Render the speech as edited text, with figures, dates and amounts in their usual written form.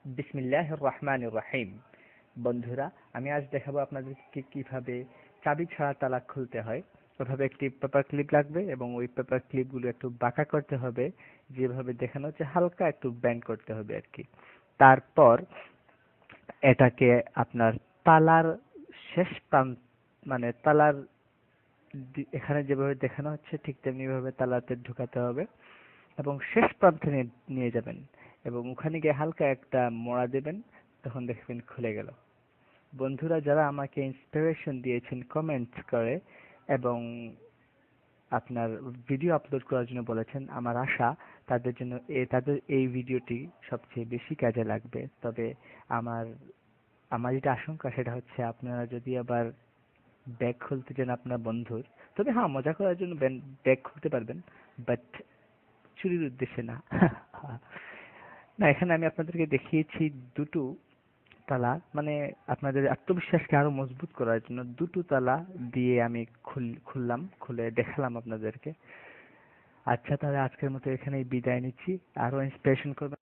বিসমিল্লাহির রহমানির রহিম। বন্ধুরা, আমি আজ দেখাবো আপনাদেরকে কিভাবে চাবি ছাড়া তালা খুলতে হয়। ওভাবে একটি পেপার ক্লিপ লাগবে এবং ওই পেপার ক্লিপগুলো একটু বাঁকা করতে হবে, যেভাবে দেখানো হচ্ছে হালকা একটু ব্যান্ড করতে হবে আর কি। তারপর এটাকে আপনার তালার শেষ প্রান্ত, মানে তালার এখানে যেভাবে দেখানো হচ্ছে ঠিক তেমনি ভাবে তালাতে ঢুকাতে হবে এবং শেষ প্রান্তে নিয়ে যাবেন এবং ওখানে গিয়ে হালকা একটা মোড়া দেবেন, তখন দেখবেন খুলে গেল। বন্ধুরা যারা আমাকে ইন্সপিরেশন দিয়েছেন কমেন্টস করে এবং আপনার ভিডিও আপলোড করার জন্য বলেছেন, আমার আশা তাদের জন্য তাদের এই ভিডিওটি সবচেয়ে বেশি কাজে লাগবে। তবে আমার আমার যেটা আশঙ্কা সেটা হচ্ছে আপনারা যদি আবার ব্যাগ খুলতে চান আপনার বন্ধুর, তবে হ্যাঁ মজা করার জন্য ব্যাগ খুলতে পারবেন, বাট চুরির উদ্দেশ্যে না। না, এখানে আমি আপনাদেরকে দেখিয়েছি দুটো তালা, মানে আপনাদের আত্মবিশ্বাসকে আরো মজবুত করার জন্য দুটো তালা দিয়ে আমি খুললাম, খুলে দেখালাম আপনাদেরকে। আচ্ছা, তাহলে আজকের মতো এখানেই বিদায় নিচ্ছি। আরো ইন্সপিরেশন করবেন।